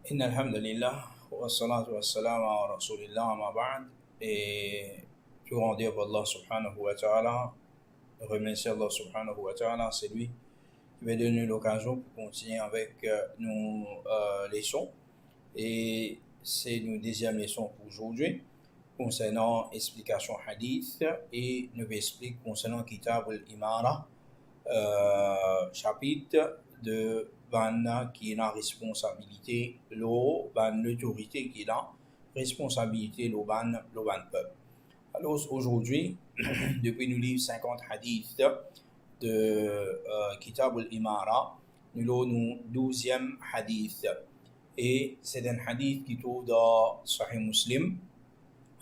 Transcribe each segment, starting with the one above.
إن الحمد لله والصلاة والسلام على رسول الله ما بعد. Et tout rendu pour Allah subhanahu wa ta'ala, remercier Allah subhanahu wa ta'ala, c'est lui qui m'a donné l'occasion pour continuer avec nos leçons. Et c'est nos deuxième leçon pour aujourd'hui concernant explication hadith, et nous explique concernant Kitab al-Imara, chapitre de ban qui est la responsabilité, l'autorité qui est la responsabilité, le ban peuple. Alors aujourd'hui, depuis nous livre 50 hadiths de Kitab al-Imara, nous avons 12e hadith. Et c'est un hadith qui trouve dans Sahih Muslim,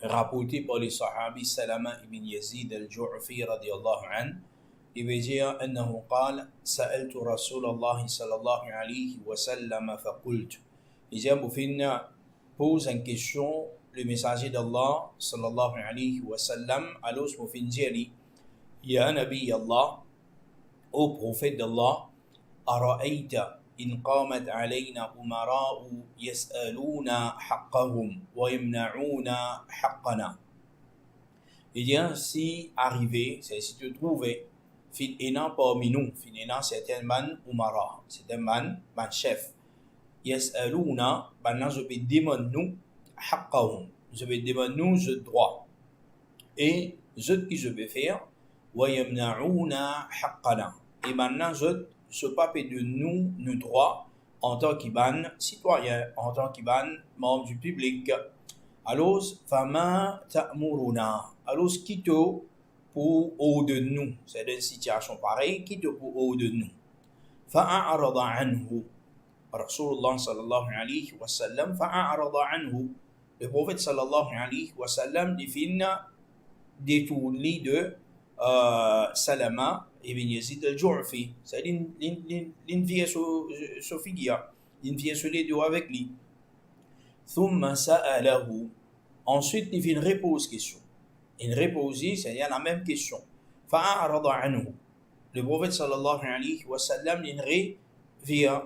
rapporté par les sahabis Salama ibn Yazid al-Ju'fi radiyallahu anhu. Il veut dire أنه قال سألت رسول الله صلى الله عليه وسلم فقلت. Il dit Boufine pose une question, le messager d'Allah sallallahu alayhi wa sallam, alors Boufine dit Ya Nabi Allah, ô prophète d'Allah, أرأيت إن قامت علينا أمراء يسألون حقهم ويمنعون حقنا. Il dit si arrivé, c'est si tu trouvais fin ena parmi nous, fin ena certains man umara, certains man chef. Yas'aluna, maintenant je vais demander nous haqqahum, je vais demander nous je droit. Et je qui je vais faire, wa yamna'una haqqana. Et maintenant je pas de nous nos droits en tant qu'ban citoyen, en tant qu'ban membre du public. Alors fama ta'muruna. Alors qui te pour haut de nous, c'est une situation pareille qui te pour haut de nous. Fa'a'arada anhu. Rasulullah sallallahu alayhi wa sallam fa'a'arada anhu. Le prophète sallallahu alayhi wa sallam définit détourné de Salama ibn Yazid al-Ju'fi. C'est une vieille Sophia, une vieille sur les deux avec lui. Thumma sa'alahu. Ensuite, il fait une réponse question. Une réponse, c'est-à-dire la même question. Fa'arada anhu. Le prophète sallallahu alayhi wa sallam, il revient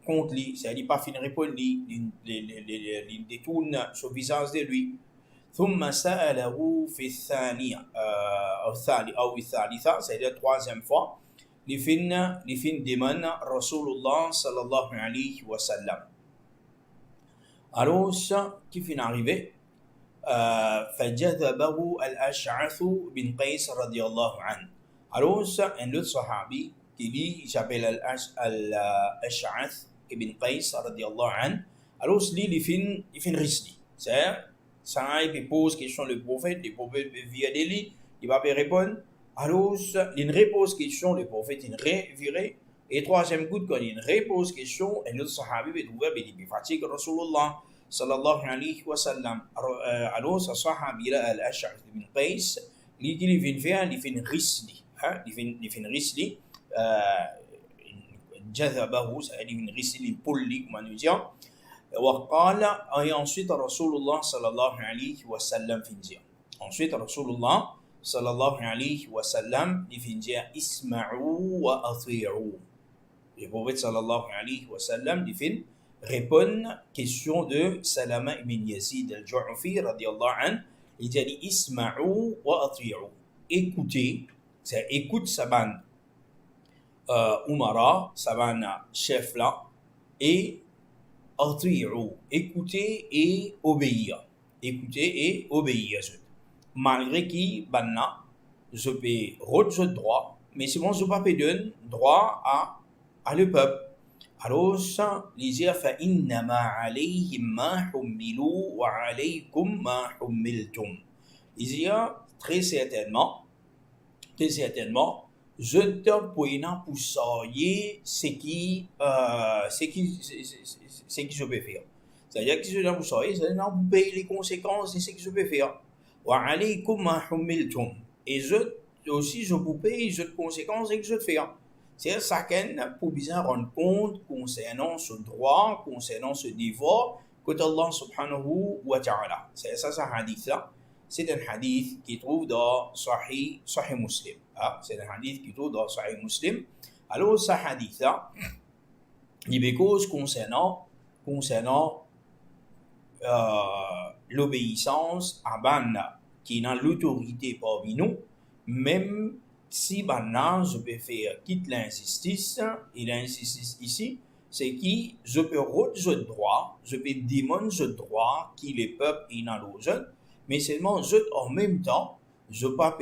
contre lui, c'est-à-dire pas fin répondre, il détourne son visage de lui. ثم سأله في الثانية أو الثالثة, c'est-à-dire troisième fois, il fin demande Rasulullah sallallahu alayhi wa sallam. Alors, qui fin arrivé? فجذبه الأشعث بن قيس رضي الله عنه. Alors, un autre sahabi qui dit, il s'appelle Al-Ash'ath ibn Qais radiallahu anhu. Alors, lui, il fait risli. C'est-à-dire, ça, il pose question le prophète vient de lui, il va répondre. Alors, il repose question, le prophète, il revient. Et troisième coup, quand il repose question, un autre sahabi va trouver, il fatigue Rasulullah sallallahu alayhi wa sallam. Alors, ce sahabi là, Al-Ash'ath ibn Qais, il vient faire, il fait risli. Il fait risli. جذبه, c'est-à-dire une risli, une polie, comme on dit. وقال, et ensuite Rasulullah sallallahu alayhi wa sallam fin dire. Ensuite Rasulullah sallallahu alayhi wa sallam fin dire isma'u wa ati'u. Le prophète sallallahu alayhi wa sallam fin répond question de Salama ibn Yazid al-Ju'fi radiyallahu anhu. Il dit isma'u wa ati'u. Écoutez, c'est écoute sa bande umara, sa bande chef là, et ati'u, écoutez et obéir. Écoutez et obéir. Malgré qui, banna, je peux rendre droit, mais c'est bon, je ne peux pas donner droit à le peuple. Alors, ça, il dit, فَإِنَّمَا عَلَيْهِمْ مَا حُمِّلُوا وَعَلَيْكُمْ مَا حُمِّلْتُمْ. Il dit, très certainement, je te poina pour savoir ce qui je peux faire. C'est-à-dire que je te pour savoir, c'est-à-dire vous payez les conséquences de ce que je peux faire. Wa alaykum ma humiltum. Et je aussi je vous paye les conséquences de ce que je fais. C'est chacun pour bien rendre compte concernant ce droit, concernant ce devoir que Allah subhanahu wa ta'ala. C'est ça, ce hadith-là. C'est un hadith qui trouve dans Sahih Muslim. C'est un hadith qui trouve dans Sahih Muslim. Alors, ce hadith-là, il est cause concernant concernant l'obéissance à Banna, qui est dans l'autorité parmi nous, même si Banna, je peux faire quitte l'injustice, et l'injustice ici, c'est qui je peux rendre droit, je peux démontrer le droit qui les peuples et dans l'autre, mais seulement je, en même temps, je ne peux pas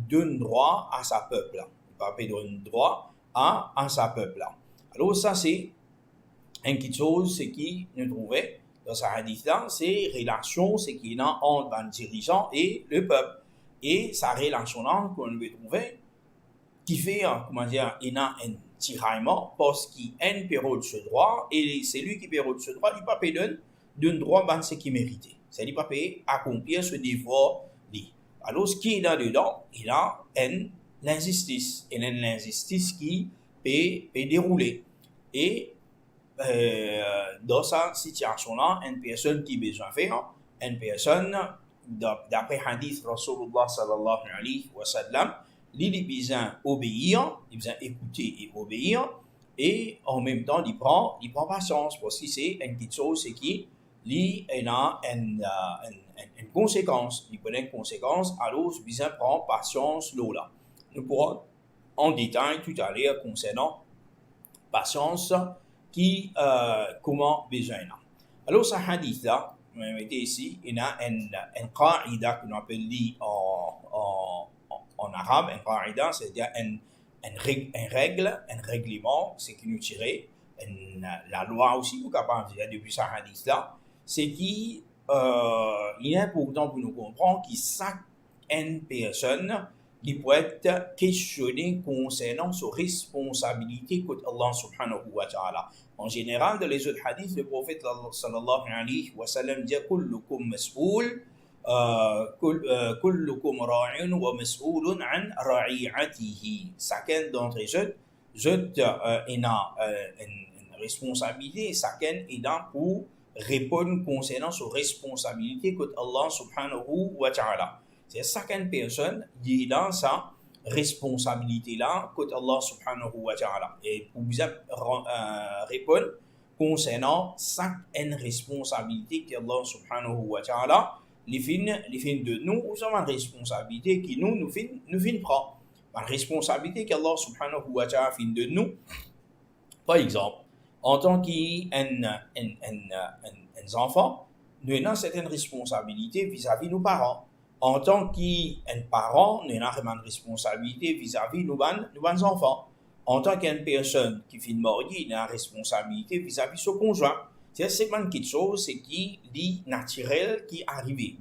donner droit à sa peuple. Je ne peux pas donner droit à sa peuple. Alors ça, c'est une chose, c'est qui nous trouvait dans ce hadith-là, c'est relation, c'est qui est entre un dirigeant et le peuple. Et sa relation-là, qu'on veut trouver, qui fait, comment dire, il y a un tiraillement parce qu'il a un période ce droit, et c'est lui qui période ce droit, il ne peut pas donner droit à ce qu'il mérite. C'est-à-dire, il ne peut pas accomplir ce devoir. Alors, ce qui est là-dedans, il a l'injustice. Il a l'injustice qui peut dérouler. Et dans cette situation-là, une personne qui a besoin de faire, une personne, d'après hadith Rasulullah sallallahu alayhi wa sallam, il a besoin d'obéir, il a besoin d'écouter et obéir, et en même temps, il prend patience, parce que c'est une petite chose, c'est qu'il a une conséquence. Il prend une conséquence, alors il a besoin de prendre patience là. Nous pourrons en détail tout à l'heure concernant patience qui comment besoin là. Alors ce hadith là, vous mettez ici, il y a une qaida qu'on appelle en arabe, une qaida, c'est-à-dire une règle, un règlement, c'est qui nous tirait, la loi aussi, nous capable de dire depuis ce hadith là, c'est qui il est important pour nous comprendre que chaque personne qui peut être questionné concernant sa responsabilité contre Allah subhanahu wa ta'ala. En général, dans les autres hadiths, le prophète sallallahu alayhi wa sallam dit kullukum mas'oul, kullukum ra'in wa mas'oulun an ra'iyatihi. Chacun d'entre eux, a une responsabilité, chacun est là pour répondre concernant sa responsabilité contre Allah subhanahu wa ta'ala. C'est chacune personne qui est dans sa responsabilité-là contre Allah subhanahu wa ta'ala. Et pour vous répondre concernant chaque responsabilité que Allah subhanahu wa ta'ala les fin de nous, nous avons une responsabilité qui nous fin prend. Une responsabilité que Allah subhanahu wa ta'ala fin de nous. Par exemple, en tant qu'un enfant, nous avons certaines responsabilités vis-à-vis de nos parents. En tant qu'un parent, nous avons une responsabilité vis-à-vis de nos enfants. En tant qu'une personne qui finit mariée, nous avons une responsabilité vis-à-vis de son conjoint. C'est quelque chose qui est naturel, qui est arrivé.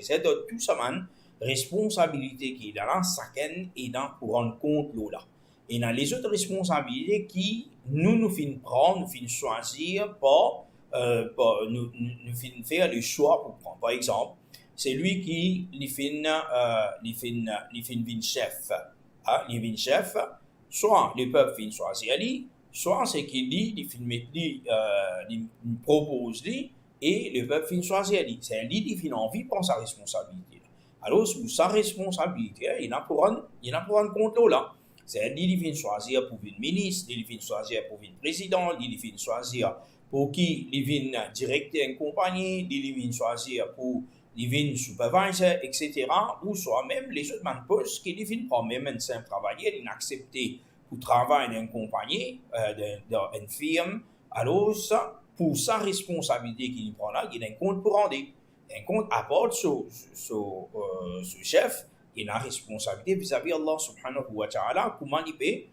C'est tout ça, responsabilité qui est là, chacun est dans pour rendre compte là. Et dans les autres responsabilités qui nous finissons prendre, nous finissons choisir pour nous finissons faire le choix pour prendre. Par exemple, c'est lui qui finit chef. Il finit chef, soit le peuple finit choisir lui, soit c'est qu'il dit, il propose lui, et le peuple finit choisir lui. C'est lui qui finit envie de prendre sa responsabilité. Alors, sous sa responsabilité, il n'a pas rendre compte là. C'est lui qui finit choisir pour une ministre, lui qui finit choisir pour une président, lui qui finit choisir pour qui il vient directeur une compagnie, lui qui finit choisir pour il vient supervisor, etc. Ou soit même les autres postes qui viennent pas même un simple travailleur, il accepté pour travailler dans une compagnie, dans une firme. Alors, pour sa responsabilité qu'il prend là, il a un compte pour rendre. Un compte apporte ce chef, il a une responsabilité vis-à-vis Allah subhanahu wa ta'ala, comment il peut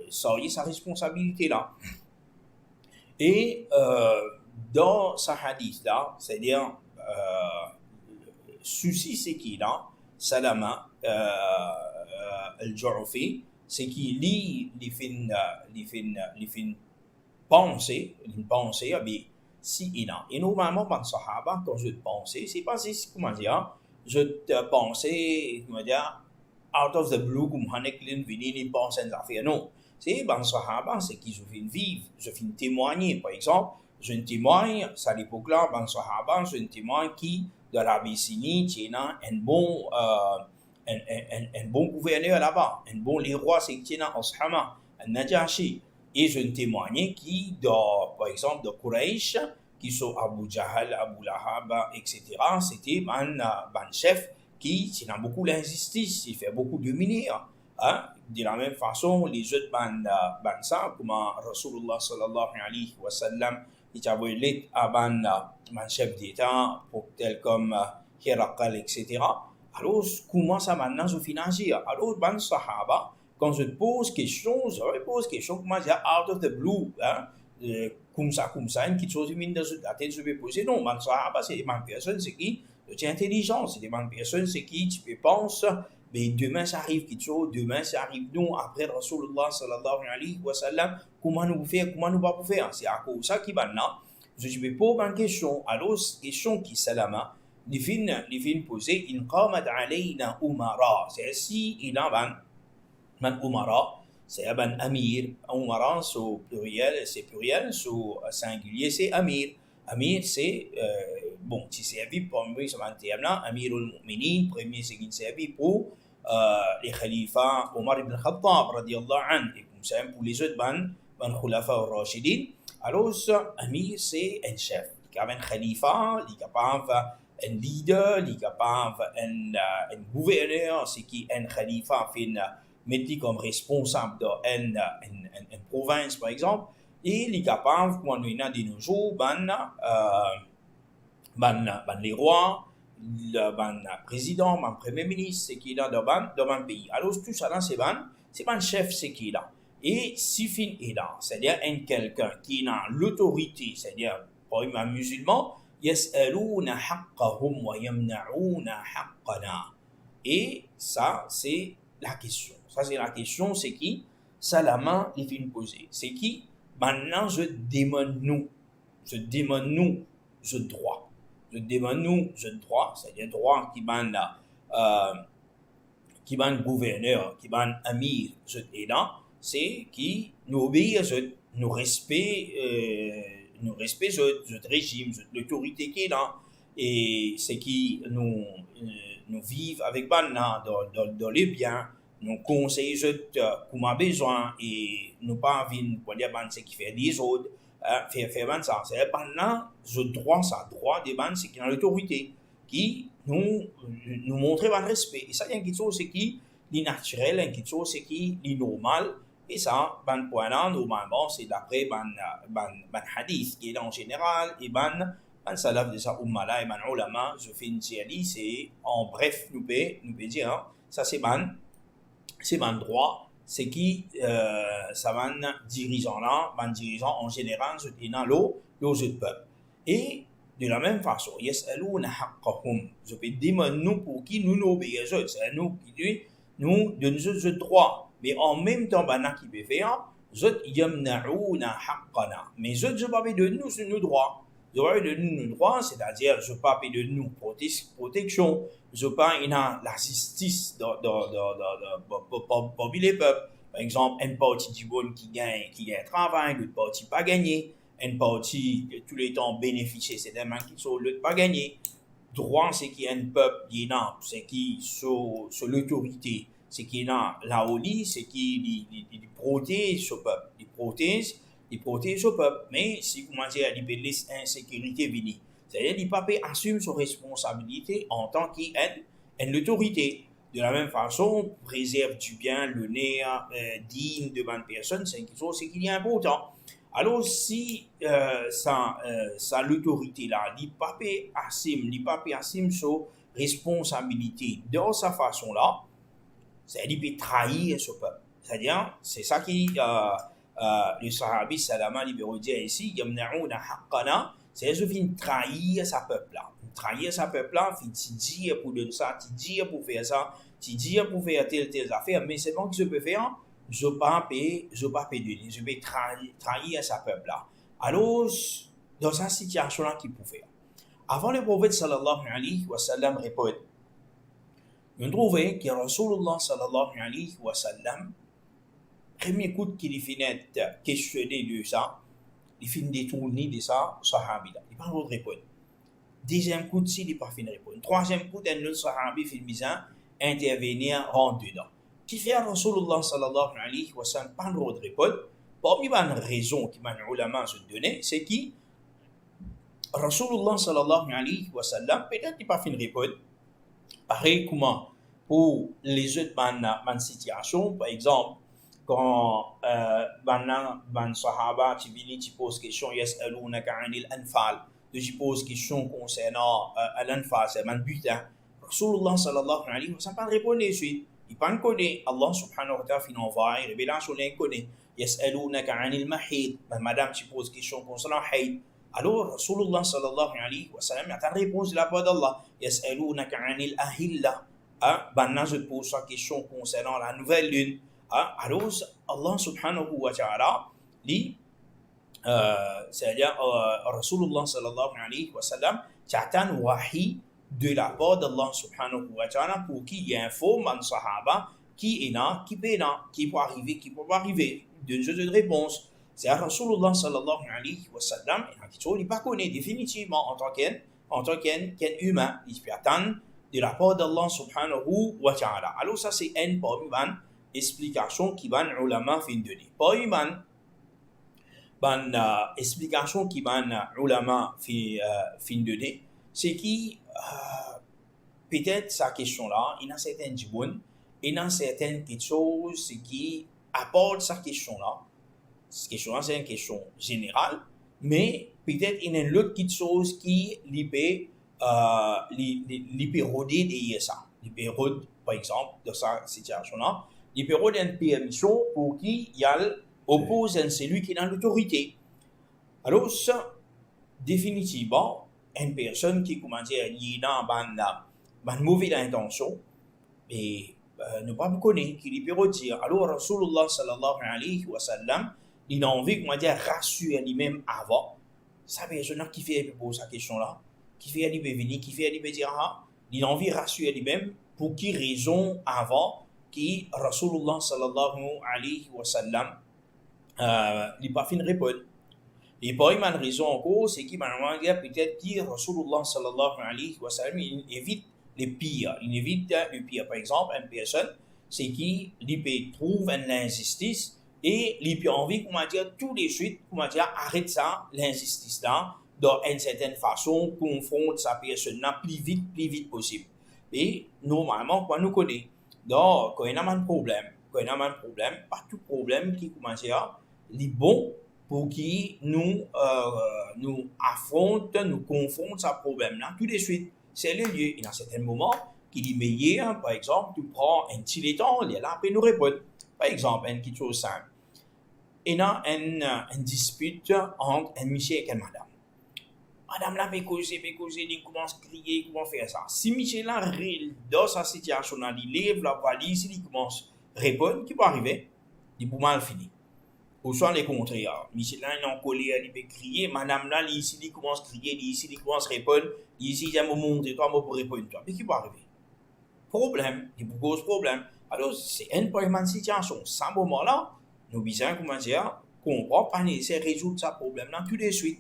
sortir sa responsabilité là. Et dans ce hadith-là, c'est-à-dire, le souci, c'est qu'il a, Salama al-Ju'fi, c'est qu'il lit les fins penser, mais si il a. Et normalement, dans le Sahaba, quand je pense, c'est pas si, comment dire, je te pensais, comment dire, out of the blue, comme Haneklin, Vinini, pense à une affaire. Non. C'est dans le Sahaba, c'est qu'ils viennent vivre, je viens témoigner, par exemple. Je témoigne, à l'époque-là, dans le Sahaba, je témoigne qui, de l'Abyssinie, tient un bon gouverneur là-bas, un bon les rois, c'est qui tient Ashama, un Najashi. Et je témoignais qui, par exemple, de Quraysh, qui sont Abu Jahl, Abu Lahab, etc., c'était un chef qui a beaucoup l'injustice, il fait beaucoup dominer. Hein? De la même façon, les autres ça, comme Rasulullah sallallahu alayhi wa sallam, il a volé à ban chef d'État, tel comme Herakal, etc. Alors, comment ça maintenant se financer? Alors, ban Sahaba, quand je te pose question, je pose question, comment dire, out of the blue, hein? Comme ça, une petite chose qui vient de la tête, je vais poser. Non, ban Sahaba, c'est des personnes, c'est qui? C'est intelligent, c'est des personnes, c'est qui? Tu peux penser, mais demain ça arrive quelque chose, demain ça arrive nous, après Rasulullah sallallahu alayhi wa sallam, comment nous faire, comment nous pas faire? C'est à cause de ça qui va là. Je vais poser une question, alors, question qui salama, les fins poser, in qamat alayna umara, c'est si il a man umara, c'est un amir, umara, c'est pluriel, singulier, c'est amir. Amir, c'est, bon, si c'est servi pour moi, ça va dire là, Amirul Mu'minin, premier, c'est qui servi pour les khalifas Omar ibn Khattab, radiallahu anhu, et comme ça, pour les autres ban khulafa al-Rashidin. Alors, Amir, c'est un chef. Il y a un khalifa, il est capable un leader, il est capable un gouverneur, c'est qui un khalifa fait mettre comme responsable d'une province, par exemple. Et il est capable, quand on a de nos jours, les rois, le président, le premier ministre, c'est qui est là dans le pays. Alors, tout ça, c'est un chef, c'est qui est là. Et si fin est là, c'est-à-dire quelqu'un qui a l'autorité, c'est-à-dire, pour un musulman, يسألون حقهم ويمنعون حقنا. Et ça, c'est la question. Ça, c'est la question, c'est qui? Salama, il vient poser. C'est qui? Maintenant, je demande nous, je droit. Je demande nous, je droit, c'est-à-dire droit qui ban gouverneur, qui ban amir, je et là, c'est qui nous obéit, nous respect, notre régime, l'autorité qui est là, et c'est qui nous vivent avec banna dans les biens, nous conseillent comme a besoin et nous pas envie pour dire ban c'est qui fait des autres, faire ban ça, c'est banna je droit ça, droit des ban c'est qui a l'autorité qui nous montrer ban respect et ça il y a quelque chose c'est qui l'inatural, il y a quelque chose c'est qui l'innormal. Et ça, ban point là, normalement, c'est d'après ban hadith, qui est en général, et ban salaf de sa umma là, et ban ulama, je fais une série, c'est, en bref, nous peut dire, hein, ça c'est ban droit, c'est qui, ça ban dirigeant là, ban dirigeant en général, je dis dans l'eau de peuple. Et, de la même façon, yas'alouna haqqahum, je peux demander nous pour qui nous obéissons, c'est nous qui nous donnons ce droit. Mais en même temps, qui peut faire, zot yamna'una haqqana. Mais zot je pas de nous sur nos droits. Je pas de nous nos droits, c'est-à-dire je pas de nous protection, je pas la justice pour les peuples. Par exemple, un parti du bon qui gagne travail, l'autre parti pas gagné, un parti tous les temps bénéficier, c'est des gens qui sont l'autre pas gagné. Droit, c'est qu'il y a un peuple qui est là, c'est qui sur l'autorité. C'est qui est là au lit, c'est qui protège ce peuple, il protège ce peuple. Mais si vous commencez à libérer l'insécurité, c'est-à-dire qu'il ne peut pas assumer ses responsabilités en tant qu'autorité. De la même façon, préserve du bien, l'honneur digne de bonne personne, c'est quelque chose qui est important. Alors, si ça l'autorité là, il ne peut pas assumer sa responsabilité de sa façon là, c'est-à-dire qu'il peut trahir ce peuple. C'est-à-dire, c'est ça qui, le sahabi salama libéraux dit ici, yamna'una haqqana, c'est-à-dire qu'il vient trahir sa peuple là. Trahir sa peuple là, il dit pour donner ça, il dit pour faire ça, il dit pour faire telle affaire, mais c'est bon que je peux faire, je ne peux pas donner, je peux trahir sa peuple là. Alors, dans cette situation là, qu'il peut faire. Avant le prophète sallallahu alayhi wa sallam répond, on trouve que Rasulullah sallallahu alayhi wa sallam, premier coup qu'il finit questionner de ça, il finit détourner de ça, sahabi là. Il n'a pas le droit de répondre. Deuxième coup, il n'a pas fini de répondre. Troisième coup, un autre sahabi finit bizarre, intervenir, rentrer dedans. Qui fait Rasulullah sallallahu alayhi wa sallam, pas le droit de répondre. parmi les raisons qui les ulama se donnaient, c'est que Rasulullah sallallahu alayhi wa sallam, peut-être qu'il n'a pas fait une répondre. Pareil comment pour les autres situations, par exemple, quand ban sahaba tu viens tu poses question yas'alunaka 'anil anfal, tu poses question concernant l'anfal, c'est man butin. Rasulullah sallallahu alayhi wa sallam pas répondre dessus. Il pas connaît Allah subhanahu wa ta'ala fin envoie révélation les connaît yas'alunaka 'anil mahid, madame tu poses question concernant haid. Alors Rasulullah sallallahu alayhi wa sallam a une réponse de la part d'Allah yas'alunaka 'anil ahilla. Banna je pose sa question concernant la nouvelle lune. Alors Allah subhanahu wa ta'ala dit c'est-à-dire Rasulullah sallallahu alayhi wa sallam t'attend wahi de la part d'Allah subhanahu wa ta'ala pour qu'il informe un sahaba qui est là, qui peut là, qui peut arriver, qui peut pas arriver. D'une réponse. C'est Rasulullah sallallahu alayhi wa sallam, il n'est pas connu définitivement en tant qu'un humain. Il peut attendre de la part d'Allah subhanahu wa ta'ala. Alors ça c'est une parmi les explications qui van ulama fin donner. Parmi les explications qui van ulama fin donner, c'est qui peut-être sa question là, il y a certaines djibounes, il y a certaines choses qui apportent sa question là. Cette question-là, c'est une question générale, mais peut-être il y a une autre chose qui peut rôder derrière ça. Il peut rôder, par exemple, dans cette situation-là, il peut rôder une permission pour qu'il y ait oppose à celui qui est dans l'autorité. Alors, ça, définitivement, une personne qui, comment dire, il est dans une mauvaise intention, et ne pas me connaître, qu'il peut redire. Alors, Rasulullah sallallahu alayhi wa sallam, il a envie, comment dire, rassurer lui-même avant. Ça personne qui fait poser sa question-là, qui fait aller venir, qui fait aller dire, il a envie de rassurer lui-même pour qui raison avant qui Rasulullah sallallahu alayhi wa sallam il n'a pas fait une réponse. Et pas une raison encore, c'est qu'il m'a peut-être que Rasulullah sallallahu alayhi wa sallam il évite les pires. Il évite le pire. Par exemple, une personne, c'est qui peut trouver une injustice et il peut envie, comment dire, tout de suite, comment dire, arrête ça, l'injustice là, dans une certaine façon, confronte sa personne là plus vite possible. Et normalement, quand nous connaissons, donc, quand il y a un problème, pas tout problème qui, comment dire, est bon pour qui nous affronte, nous confronte ce problème là tout de suite. C'est le lieu. Il y a un certain moment qu'il est meilleur, par exemple, tu prends un petit temps, il est là pour nous répondre. Par exemple, une petite chose simple. Il y a une dispute entre un monsieur et une madame. Madame là, peut causer, il commence à crier, comment faire ça. Si Michel là, dans sa situation là, il lève la valise, il commence à répondre, qui peut arriver? Il peut mal finir. Ou soit le contraire. Michel là, il est en colère, il peut crier, madame là, ici, il commence à crier, ici, il commence à répondre, ici, il y a un moment où toi, pour répondre, toi. Mais qui peut arriver? Problème, il peut causer problème. Alors, c'est une première situation. À ce moment-là, nous besoin, comment dire, comprendre, pas nécessaire résoudre ce problème-là tout de suite.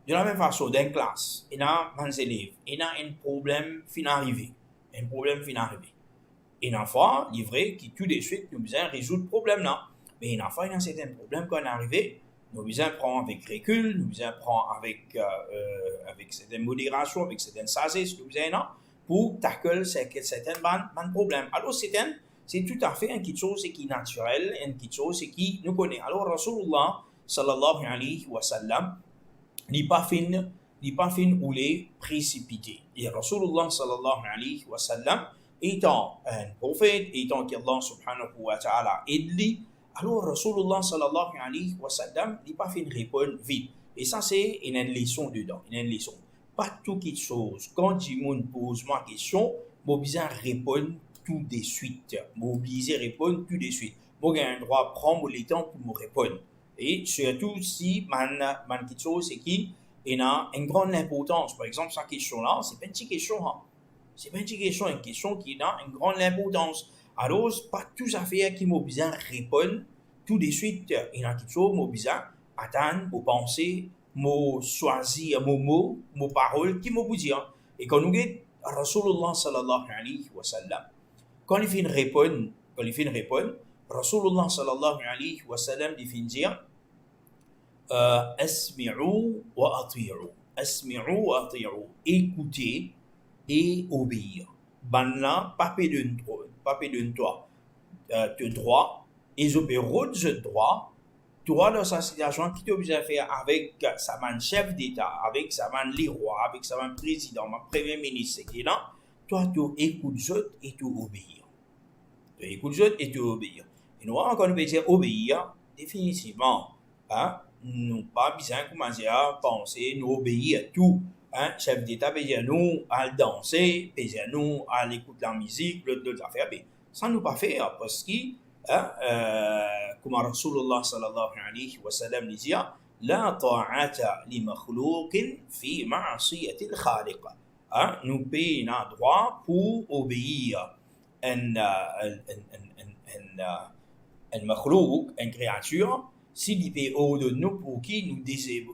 De la même façon, dans une classe, il y a des élèves, il y a un problème fin arrivé. Et une fois, il est vrai que tout de suite, nous besoin résoudre le problème-là. Mais une fois, il y a un certain problème quand on est arrivé, nous besoin prendre avec recul, nous besoin prendre avec certaine modération, avec certaine sagesse, nous besoin pour tackler certains problèmes. Alors, c'est tout à fait une petite chose qui est naturelle, une petite chose qui nous connaît. Alors, Rasulullah sallallahu alayhi wa sallam, il pas fin ou les précipiter. Et Rasulullah sallallahu alayhi wa sallam, étant un prophète, étant qu'Allah subhanahu wa ta'ala aide, alors Rasulullah sallallahu alayhi wa sallam, il pas fin répondre vite. Et ça, c'est une leçon dedans, une leçon. Pas tout quelque chose. Quand tu me poses ma question, je suis obligé de répondre tout de suite. Je suis obligé de répondre tout de suite. Je j'ai un droit de prendre le temps pour me répondre. Et surtout si quelque chose c'est qui a une grande importance. Par exemple, cette question-là, c'est pas une petite question. C'est pas une petite question, une question qui a une grande importance. Alors, pas tout à fait qui m'a besoin de répondre tout de suite. Il y a quelque chose, m'a besoin d'attendre, pour penser, m'a choisir mon mot, mes paroles, qui m'a dire. Et quand nous regardons Rasulullah sallallahu alayhi wa sallam, quand il fait une réponse, Rasulullah sallallahu alayhi wa sallam définit asmi'u wa ati'u. Asmi'u wa ati'u. Écoutez et obéir. Banna, pas de toi. De droit, ils opèrent de droit. Toi, dans sa situation, qui t'oblige à faire avec sa man chef d'État, avec sa man les rois, avec sa man président, ma premier ministre, qui est là, toi, tu écoutes et tu obéis. Tu écoutes et tu obéis. Et nous, quand nous dire obéir, définitivement, hein, nous pas besoin de commencer à penser, nous obéir à tout. Hein, chef d'État peut dire nous à danser, peut dire nous à l'écouter la musique, d'autres affaires. Ça nous pas faire parce que, hein, comme Rasulullah sallallahu alayhi wa sallam disait, la ta'ata li makhlouqin fi ma'asiyati al-khaliq. Hein, nous payons un droit pour obéir un makhlouq, une créature, s'il paye au de nous pour qui nous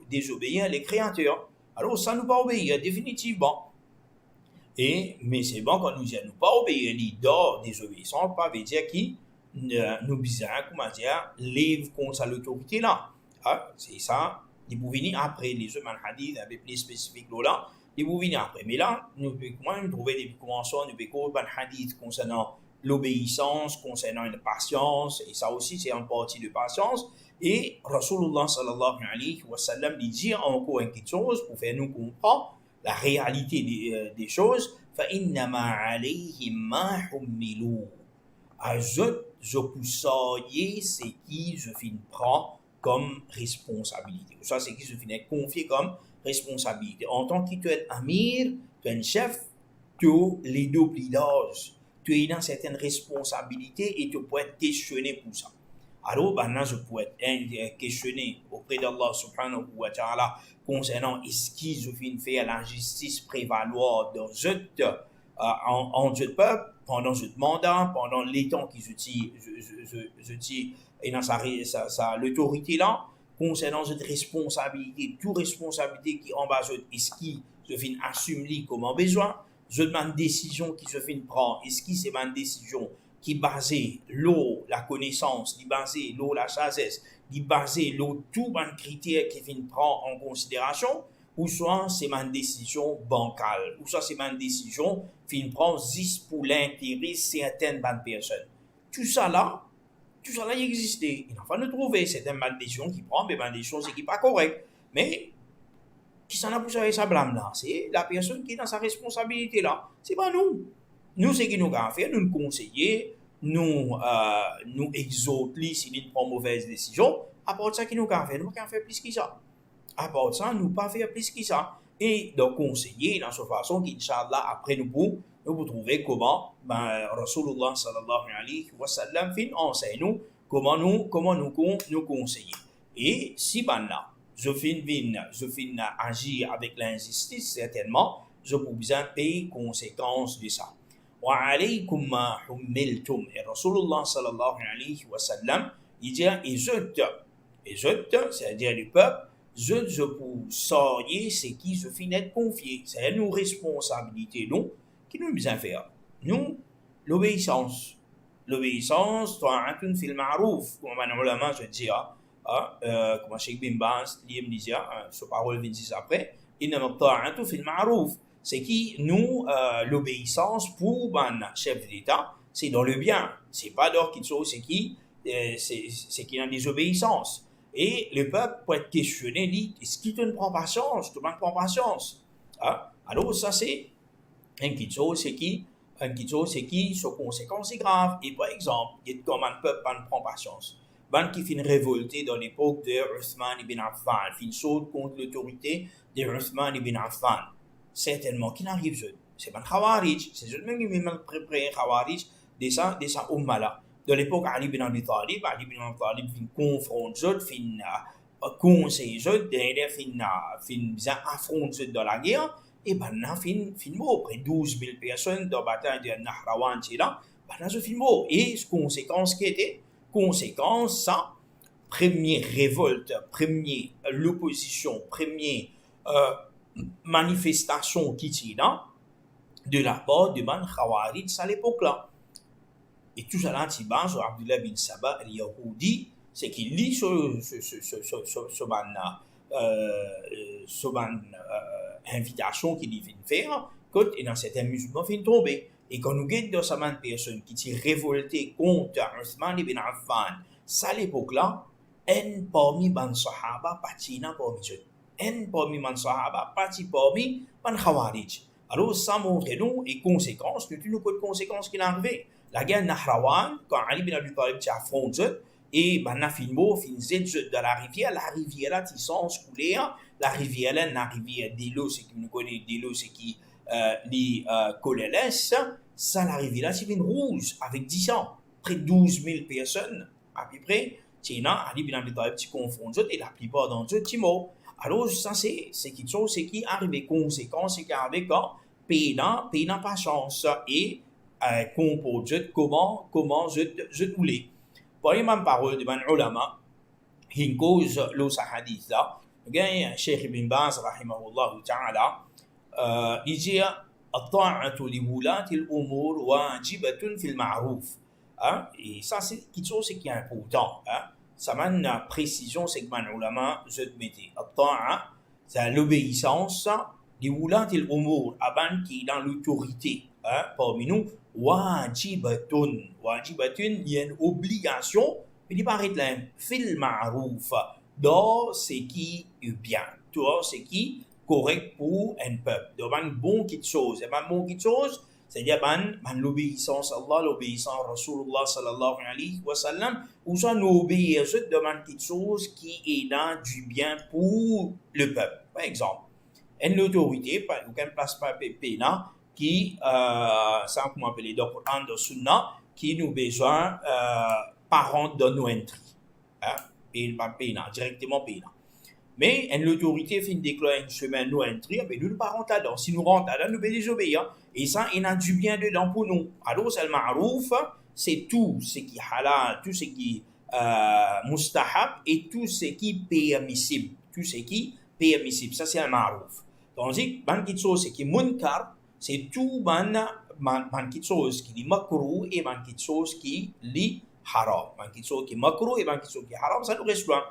désobéir les créatures. Alors, ça nous pas obéir, définitivement. Mais c'est bon quand nous disons nous pas obéir, l'idée désobéissance, pas veut dire qui nous besoin, comment dire, livre contre l'autorité là. Hein? C'est ça, il faut venir après les autres hadiths avec plus spécifiques là, il faut venir après. Mais là, nous pouvons trouver des commençants, nous pouvons trouver des hadiths concernant l'obéissance, concernant la patience, et ça aussi c'est une partie de patience. Et Rasulullah sallallahu alayhi wa sallam dit encore une petite chose pour faire nous comprendre la réalité des choses. فَإِنَّمَا عَلَيْهِمْ مَا حُمِّلُوا. Je poussaille ce qui je finis prendre comme responsabilité. Ça, c'est qui je finis confier comme responsabilité. En tant que tu es un amir, tu es un chef, tu as les deux d'âge. Tu es dans certaines responsabilités et tu peux être questionné pour ça. Alors, maintenant, je peux être questionné auprès d'Allah subhanahu wa ta'ala concernant est-ce que je viens faire la justice prévaloir dans en ce peuple, pendant ce mandat, pendant les temps que je dis et dans sa l'autorité là, concernant cette responsabilité, toute responsabilité qui en bas, est-ce que je viens assumer comme un besoin, je demande décision qui se fait prendre, est-ce que c'est ma décision qui est basée l'eau, la connaissance, qui est basée l'eau, la sagesse, qui est basée l'eau, tout les critères qui viennent prendre en considération, ou soit c'est ma décision bancale, ou soit c'est ma décision qui prend juste pour l'intérêt de certaines personnes. Tout ça là, il existait. Il faut nous trouver certaines décisions qui prennent, mais des choses qui ne sont pas correctes. Mais qui s'en a pour ça blâme là, c'est la personne qui est dans sa responsabilité là. C'est pas nous. Nous, ce qui nous a fait, nous nous conseiller, nous exhorter si nous prenons mauvaise décision. À part ça, qui nous a fait, nous pas faire plus que ça. À part ça, nous pas faire plus que ça. Et donc conseiller dans cette façon qu'Inch'Allah, après nous pouvons trouver comment Rasulullah sallallahu alayhi wa sallam enseigne nous comment nous conseiller. Et si là, je finis agir avec l'injustice, certainement, je peux bien payer conséquences de ça. Wa alaykum ma hummiltum. Et Rasulullah sallallahu alayhi wa sallam, il dit, et je, c'est-à-dire le peuple, je pour savoir ce qui je finis confié. C'est une responsabilité, nous, qui nous besoin faire. Nous, l'obéissance. L'obéissance, ta'atun fil ma'rouf, comme un ulama, je dis, comme Cheikh Bin Baz, il me disait, ce parole vient juste après, innama ta'atu fil ma'rouf. C'est qui, nous, l'obéissance pour un chef d'État, c'est dans le bien. C'est pas dans quelque chose, c'est qui a des obéissances. Et le peuple peut être questionné, dit, est-ce qu'il ne prend pas chance? Tout le monde prend pas chance. Alors, ça, c'est une petite chose, c'est qui, ses conséquences graves. Et par exemple, comme un peuple ne prend pas chance. Qui finit révolté dans l'époque de Uthman ibn Affan, finit saute contre l'autorité de Uthman ibn Affan. Certainement, qui n'arrive pas. C'est pas un Khawarij, c'est seulement qui m'a préparé un Khawarij de sa umma là. De l'époque, Ali ibn Abi Talib fin confronte, fin conseille, derrière fin bien affronte dans la guerre, et maintenant fin mort. Près de 12 000 personnes dans la bataille de Nahrawan, c'est là, maintenant fin mort. Et conséquence qui était, ça, première révolte, l'opposition, première manifestation qui était là, de la part de Man Khawarij à l'époque là. Et tout ça là, tu bas sur Abdullah bin Saba al-Yahudi, c'est qu'il lit sur invitation qu'il vient faire, quand et dans certains musulmans viennent tomber. Et quand nous guettons dans sa main personne qui s'est révoltée contre Uthman ibn Affan, ça à l'époque-là, un parmi les Sahaba patina parmi eux. Un parmi les Sahaba parti parmi les Khawarij. Alors ça montre nous et conséquences, nous avons de conséquences qui sont arrivées. La guerre Nahrawan, quand Ali bin Abi Talib s'affronte, et ben na filmo finzet de la rivière là tissance coulée, la rivière là na rivière d'Ilo, c'est qui nous connaît d'Ilo, c'est qui les Colélès, ça la rivière là c'est une rouge avec 10 ans, près de 12 000 personnes à peu près. Tiens, Ali bin Abi Talib s'y confronte et la plupart d'entre eux Timo. Alors ça c'est quelque chose c'est qui arrive conséquence c'est qui arrive quand pena pas chance et composé comment je voulais. Par exemple, parole de ulama, il cause le hadith là. Gagne Cheikh Ibn Baz rahimahullah ta'ala, il dit الطاعة لولاة الأمور واجبة في المعروف. Et ça c'est quelque chose qui est important. Ça m'a une précision c'est que man ulama je te mettais. الطاعة c'est l'obéissance de ولاة الأمور, avant qui est dans l'autorité. Parmi nous, wajibatun, il y a une obligation, mais il paraît là, fil ma'rouf, dans ce qui est bien, dans ce qui est correct pour un peuple, dans une bonne petite chose, et une bonne petite chose, c'est-à-dire l'obéissance à Allah, l'obéissance à Rasulullah sallallahu alayhi wa sallam, ou ça nous obéir de une petite chose qui est dans du bien pour le peuple. Par exemple, une autorité, par exemple, place pas péna, qui, ça qu'on appelle dans le Coran de Sunna, qui nous besoin parents de nos entrées. Et pas péna, directement péna. Mais une autorité fin déclarer une semaine nos entrées, mais nous ne pas rentrer là-dedans. Si nous rentrons là-dedans, nous devons désobéir. Et ça, il y a du bien dedans pour nous. Alors, c'est le ma'rouf, c'est tout ce qui est halal, tout ce qui est mustahab et tout ce qui est permissible. Tout ce qui est permissible. Ça, c'est le ma'rouf. Tandis que, quelque chose, c'est qui est munkar, c'est tout quelque chose qui est makruh et quelque chose qui est haram. Quelque chose qui est makruh et quelque chose qui est haram, ça nous reste loin.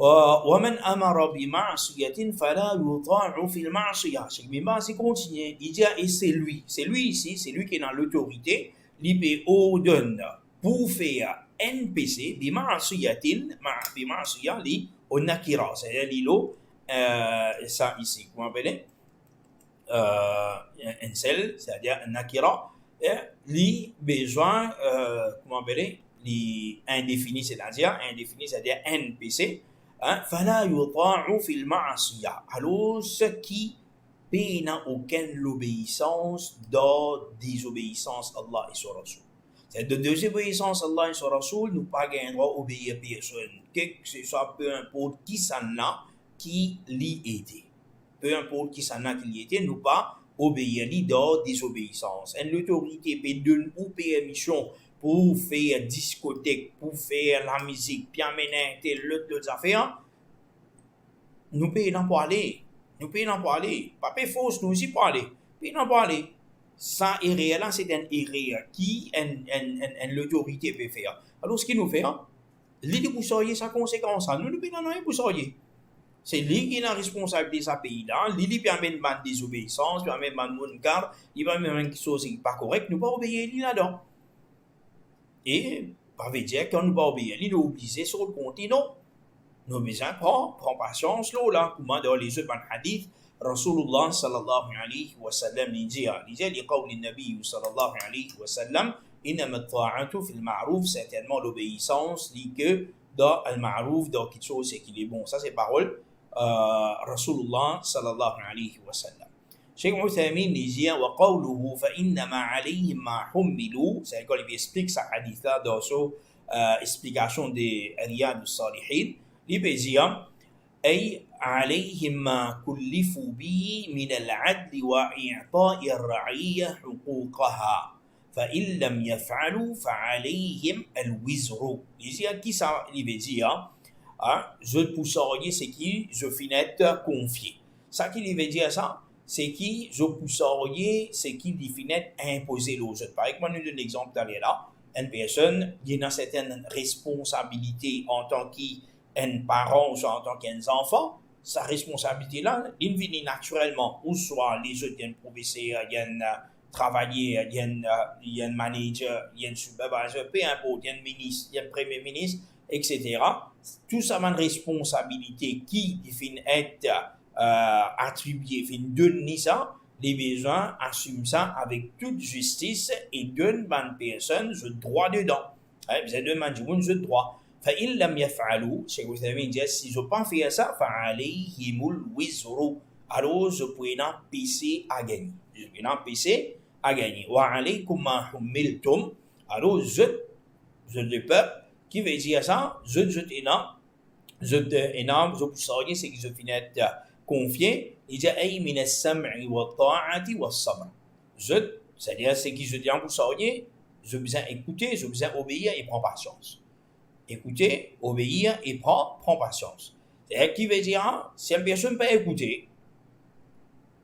ومن أمر بمعصية فلا يطاع في المعصية. Cheikh Ibn Baz continue, il dit et c'est lui ici, c'est lui qui est dans l'autorité, il ordonne pour faire NPC بمعصية li nakira, c'est-à-dire l'îlot ça ici, comment on appelle un seul, c'est-à-dire un nakira, li besoin, comment on appelle li indéfini, c'est-à-dire NPC. فلا يطاع في المعصية. Alors ce qui n'a aucune obéissance dans désobéissance à Allah et son Rasoul. C'est de désobéissance à Allah et son Rasoul, nous pas gain droit obéir personne, que ce soit peu importe qui ça n'a qui l'y était. Peu importe qui ça n'a qui l'y était, nous pas obéir ni dans désobéissance. Une autorité peut donner ou permission pour faire discothèque, pour faire la musique, puis amener l'autre affaires, nous payons pour aller. Pas fausse, nous aussi pour aller. Payons pour aller. Ça, erreur là, c'est une erreur qui l'autorité peut faire. Alors, ce qu'il nous fait, l'idée pour soyez sa conséquence, nous ne payons rien pour soyez. C'est lui qui est la responsabilité de ce pays-là. Lui peut amener une désobéissance, peut amener une munkar, il va amener quelque chose qui n'est pas correct, nous ne pas obéir là-dedans. Et, ça veut dire qu'on ne va pas obéir, il est obligé sur le continent. Nous avons besoin de prendre patience là, comme dans les autres hadiths, Rasulullah sallallahu alayhi wa sallam dit, لقول النبي sallallahu alayhi wa sallam, إنما الطاعة في المعروف, certainement l'obéissance, dit que dans le ma'rouf, dans quelque chose qui est bon. Ça, c'est parole Rasulullah sallallahu alayhi wa sallam. Cheikh Uthaymin dit وقوله فإنما عليهم ما حملوا, c'est quand il explique ce hadith là dans son explication des Riyad al-Salihin, il peut dire أي عليهم ما كلفوا به من العدل وإعطاء الرعية حقوقها فإن لم يفعلوا فعليهم الوزر. Il dit qui ça il veut dire je pousserai ce qui je finis confié. Ça qui veut dire ça, c'est qui, je pousseriez, c'est qui définit imposer aux autres. Par exemple, nous donne l'exemple d'aller là, une personne, il y a une certaine responsabilité en tant qu'un parent ou en tant qu'un enfant, sa responsabilité là, il vient naturellement, ou soit les autres, il y a un professeur, il y a un travailler, il y a un manager, il y a un supervisor, peu importe, il y a un ministre, il y a un premier ministre, etc. Tout ça, une responsabilité qui finit être attribuée, finit donner ça, les besoins assument ça avec toute justice et donnent une personne le droit dedans. Vous avez demandé le droit. فإن لم يفعلوا, Cheikh Ousmane dit, si je pas fait ça, فعليهم الوزر. Alors, je peux en PC à gagner. Je peux en PC à gagner. وعليكم ما حملتم. Alors, je le peuple, qui veut dire ça, je vous savez, c'est que je finis d'être confié. Il dit, أي من السمع والطاعة والصبر. C'est-à-dire, c'est que je dis, vous savez, je besoin écouter, je besoin obéir et prendre patience. Écouter, obéir et prendre patience. C'est-à-dire qui veut dire, si une personne ne peut pas écouter,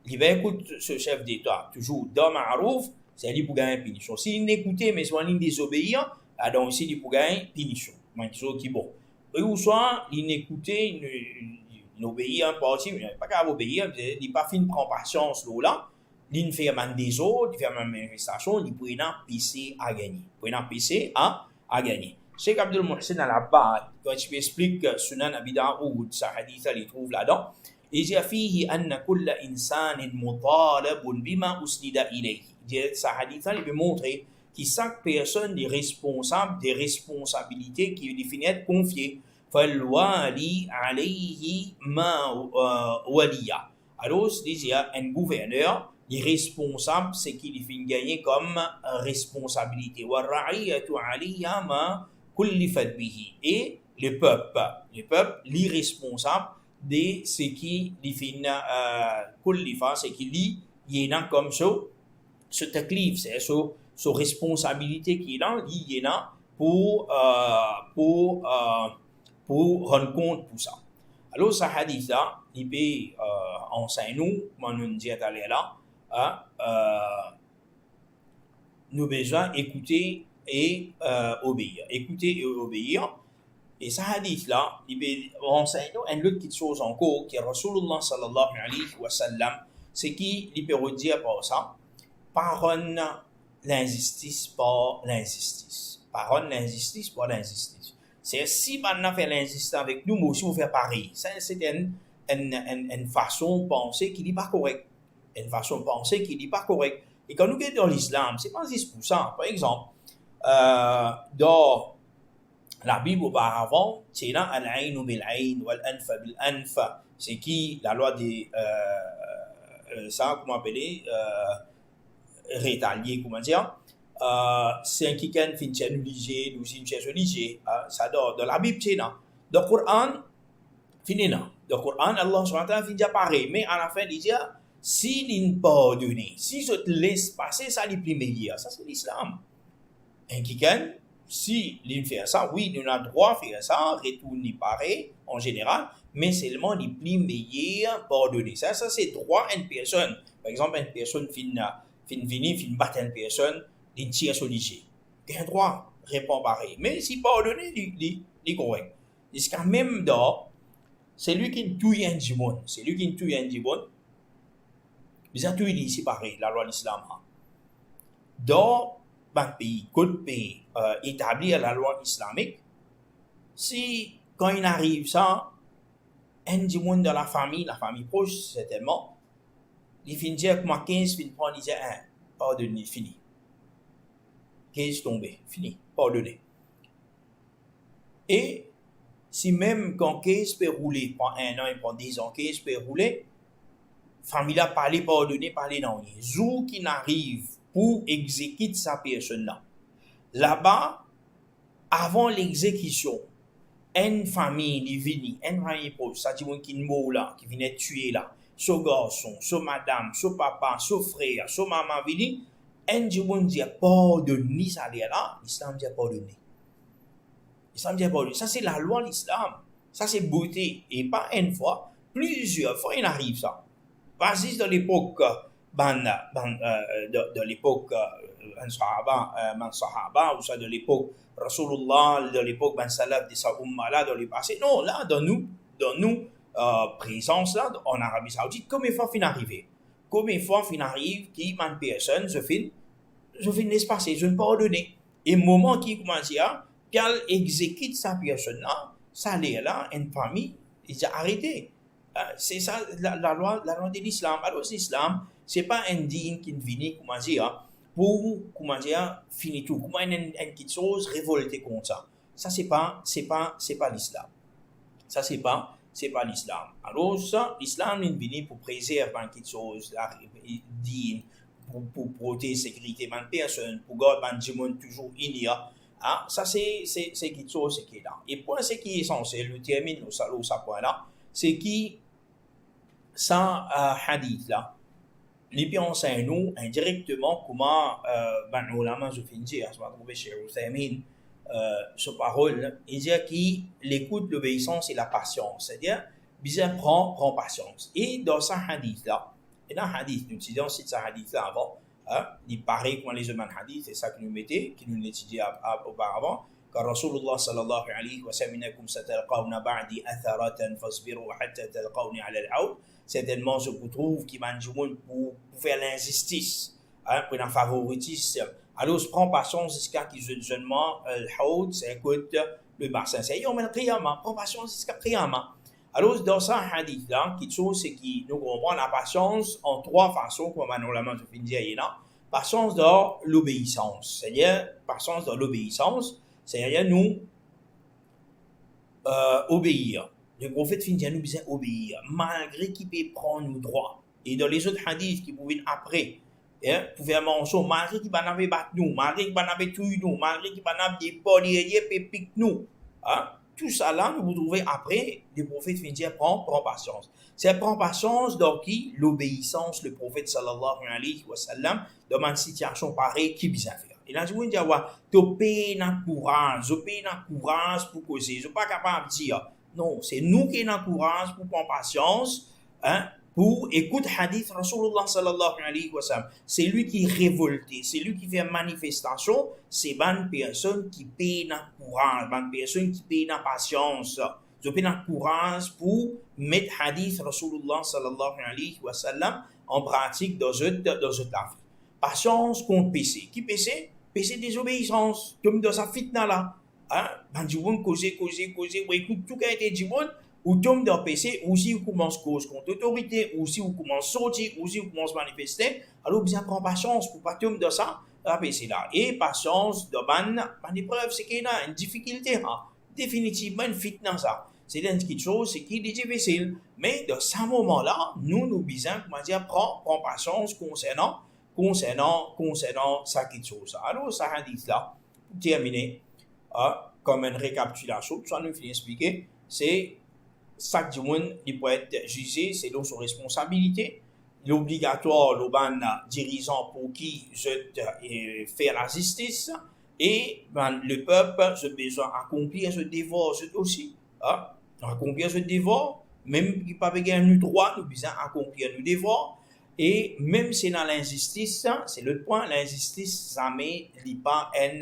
il va écouter ce chef d'État, toujours dans Ma'arouf, c'est lui pour gagner une punition. S'il n'écoute, mais soit il désobéir, alors aussi il pour gagner une punition. C'est quelque chose qui est bon. Ou soit, il n'écoute, il n'obéit pas, il n'a pas qu'à obéir, il n'a pas fini de prendre patience là. Il fait un des autres, il fait une manifestation, il peut en PC à gagner. Il peut en PC à gagner. Cheikh Abdul Muhsin al-Abbad, quand il explique Sunan Abi Daoud, sa hadith, il trouve là-dedans, il dit فيه أن كل إنسان مطالب بما أسند إليه. Sa hadith, il veut montrer que chaque personne est responsable des responsabilités qui lui finissent être confiées. فالوالي عليه ما ولي. Alors, il y a un gouverneur, il est responsable, c'est qu'il finit gagner comme responsabilité. والرعية عليها ما كلفت به. Et le peuple, l'irresponsable de ce qui finit kullifa, c'est qu'il y en a comme ça, ce taklif, c'est sa responsabilité qu'il a, il y en a pour rendre compte pour ça. Alors, ce hadith-là, il peut enseigner nous, comme nous dit à là, nous besoin écouter et obéir. Écouter et obéir. Et ce hadith-là, il peut enseigner nous une autre chose encore, qui est Rasulullah sallallahu alayhi wa sallam, c'est qu'il peut dire par ça, parole l'injustice par l'injustice. Parole l'injustice par l'injustice. C'est si on a fait l'injustice avec nous, mais aussi on fait pareil. Ça, c'est une façon de penser qui n'est pas correcte. Une façon de penser qui n'est pas correcte. Et quand nous regardons dans l'islam, c'est pas 10%. Par exemple, dans la Bible auparavant, c'est là al-ayn bil-ayn wal-anf bil-anf. C'est qui la loi des ça comment appeler rétalier, comment dire, c'est un qui can fin chen obligé, nous sin chen obligé, ça dans la Bible c'est là. Dans le Coran fini là. Dans le Coran Allah subhanahu wa ta'ala fin déjà pareil, mais à la fin il dit si il pardonne, si je te laisse passer ça les plus meilleur, ça c'est l'islam. Un qui can si il fait ça, oui, il a le droit de faire ça, retourner pareil en général, mais seulement les plus meilleurs pardonner. Ça c'est droit à une personne. Par exemple, une personne fin battre une personne, il tire sur l'IG. Il a le droit de répondre pareil. Mais si pardonner, il est correct. C'est quand même dans, c'est lui qui tue un démon. C'est lui qui tue un démon. Mais ça tue ici pareil, la loi de l'islam. Dans un pays, quel pays établi à la loi islamique, si quand il arrive ça, un démon dans la famille proche, certainement, il finit dire que moi 15 finit prendre, il dit pardonnez, fini. 15 tombé, fini, pardonnez. Et si même quand 15 peut rouler, prend 1 an, il prend 10 ans, 15 peut rouler, famille a parlé, pardonner, parler dans les jours qui n'arrive pour exécuter sa personne-là. Là-bas, avant l'exécution, une famille qui vient, une famille proche, ça dit qui est là, qui vient tuer là, ce garçon, ce madame, ce papa, ce frère, ce maman vient, un dit pardonner ça là, l'islam dit pardonner. L'islam dit pardonner. Ça c'est la loi de l'islam. Ça c'est beauté. Et pas une fois, plusieurs fois il arrive ça. basé dans l'époque de l'époque Sahaba, ou ça de l'époque Rasulullah, de l'époque Salaf de sa Ummah là, dans le passé. Non, là, dans nous présence là, en Arabie Saoudite, combien de fois fin arrivé? Combien de fois fin arrive qui man personne, je fin laisse passer, je ne pardonner. Et moment qui commence à, qu'elle exécute sa personne là, ça l'est là, une famille, il a arrêté. C'est ça la loi de l'islam. Alors l'islam, c'est pas un digne qui vient, comment dire, pour, comment dire, finir tout. Comment une petite chose révolter contre ça. Ça, c'est pas l'islam. Ça, c'est pas l'islam. Alors ça, l'islam est venu pour préserver une petite chose, digne, pour protéger la sécurité de personne, pour garder le monde toujours ignore. Ah, ça, c'est quelque chose qui est là. Et pour ce qui est essentiel, le termine au ça point là, c'est qui ça hadith là, les pions enseignent nous indirectement comment ben ulama je finis dire, je vais trouver chez Uthaymin ce parole, il dit qui l'écoute, l'obéissance et la patience, c'est-à-dire bien prend patience. Et dans ce hadith là, et dans le hadith, nous disons si ce hadith là avant, il paraît comme les humains hadith, c'est ça que nous mettons, qui nous l'étudions auparavant. قال رسول الله صلى الله عليه وسلم إنكم ستلقون بعدي أثرة فاصبروا حتى تلقوني على الحوض. Certainement, je vous trouve qui m'a pour faire l'injustice, pour un favoritisme. Alors, je prends patience jusqu'à qui seulement le haut, c'est écoute le bassin. C'est yom el qiyamah, prends patience jusqu'à qiyamah. Alors, dans ce hadith-là, quelque chose, c'est que nous comprenons la patience en trois façons, comme normalement je finis de dire, patience dans l'obéissance, c'est-à-dire patience dans l'obéissance, c'est-à-dire nous obéir. Le prophète finit nous besoin obéir, malgré qu'il peut prendre nos droits. Et dans les autres hadiths qui pouvaient après, pouvaient mentionner, malgré qu'il n'avait pas nous, malgré qu'il n'avait tué nous, malgré qu'il n'avait des poliers, pique nous. Tout ça là, nous vous trouvez après, le prophète finit prend patience. C'est prendre patience dans qui l'obéissance, le prophète sallallahu alayhi wa sallam, dans une situation pareille, qui besoin faire. Et là, je vous dis, tu payes un courage pour causer. Je ne suis pas capable de dire. Non, c'est nous qui avons courage pour prendre patience, pour écouter hadith Rasulullah sallallahu alayhi wa sallam. C'est lui qui est révolté, c'est lui qui fait manifestation, c'est bonne personne qui paye un courage, bonne personne qui paye une patience. Je paye un courage pour mettre hadith Rasulullah sallallahu alayhi wa sallam en pratique dans cette vie. Patience contre péché. Qui péché? Péché désobéissance, comme dans sa fitna là. Ben du monde causer, ou écoute tout qui a été dit bon, ou tombe dans péché, ou si vous commencez cause contre l'autorité, ou si vous commencez sortir, ou si vous commencez manifester, alors bien prendre patience pour pas tomber dans ça, la péché là. Et patience dans ban épreuve, c'est qu'il y a une difficulté, définitivement une fitna ça. C'est une petite chose, c'est qui est difficile. Mais dans ce moment-là, nous besoin, comment dire, prendre patience concernant ça quelque chose. Alors, ça hadith là, pour terminer, comme une récapitulation, tout ça nous finit expliquer, c'est chaque monde il peut être jugé, c'est dans son responsabilité. L'obligatoire, le ban dirigeant pour qui je faire la justice, et le peuple, je besoin d'accomplir ce devoir aussi. Accomplir ce devoir, même qui pas gagner droit, nous besoin accomplir le devoir. Et même si dans l'injustice, c'est le point, l'injustice, ça met pas un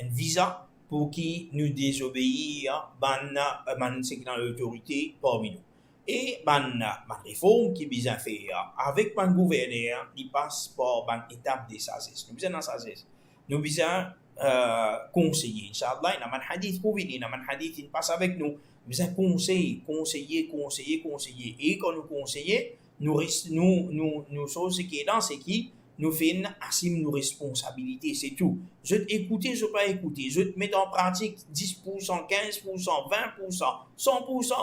visa pour qui nous désobéir dans l'autorité parmi nous. Et réforme qui besoin faire avec le gouverneur, il passe par une étape de sagesse. Nous besoin de sagesse. Nous besoin conseiller. Inch'Allah, il y a un hadith pour venir, il y a un hadith qui passe avec nous. Nous besoin conseiller. Et quand nous conseillons, nous choses qui est dans, c'est qui nous fait assumer nos responsabilités, c'est tout. Je t'écouter, je pas écouter. Je te mets en pratique 10%, 15%, 20%, 100%.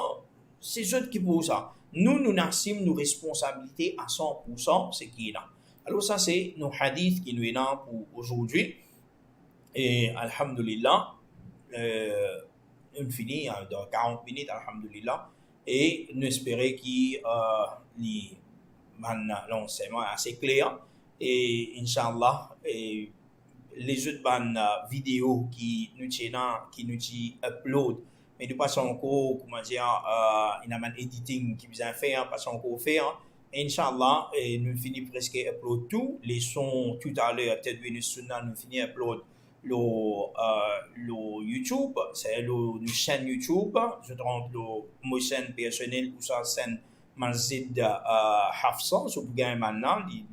C'est je qui pour ça. Nous assumons nos responsabilités à 100%, c'est qui est là. Alors ça, c'est nos hadiths qui nous est là pour aujourd'hui. Et alhamdulillah, on finit dans 40 minutes, alhamdulillah. Et nous espérons que l'enseignement est assez clair. Et Inch'Allah, les autres vidéos qui nous upload mais nous passons encore, comment dire, il y a un editing qui nous a fait, passons encore faire. Inch'Allah, et nous finissons presque upload tout, les sons tout à l'heure, peut-être venus sunna, nous finissons upload le YouTube, c'est le chaîne YouTube, je rentre le chaîne personnel ou sa chaîne Masjid Hafsa, so pour gagner maintenant, il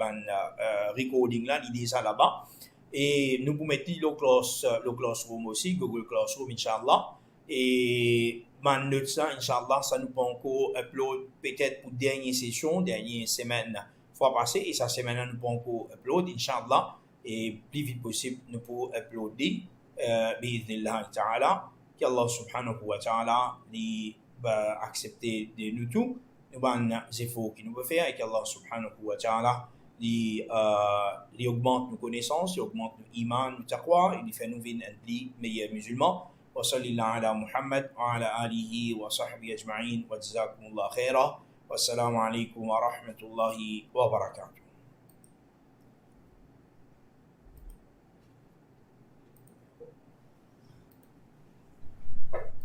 recording là, il est déjà là-bas. Et nous pouvons mettre le Classroom aussi, Google Classroom, Inch'Allah. Et maintenant, ça, Inch'Allah, ça nous peut encore upload peut-être pour dernière session, dernière semaine, fois passée, et cette semaine, nous pouvons encore upload, Inch'Allah. Et plus vite possible, nous pouvons uploader, bi'idhnillah ta'ala, qu'Allah subhanahu wa ta'ala va accepter de nous tous. Nous avons des efforts qui nous peuvent faire et qu'Allah subhanahu wa ta'ala il augmente nos connaissances, il augmente nos iman, nos taqwa, il fait nous venir des meilleurs musulmans. Wa sallallahu ala Muhammad wa ala alihi wa sahbihi ajma'in wa jazakumullah khaira. Wassalamu alaikum wa rahmatullahi wa barakatuh.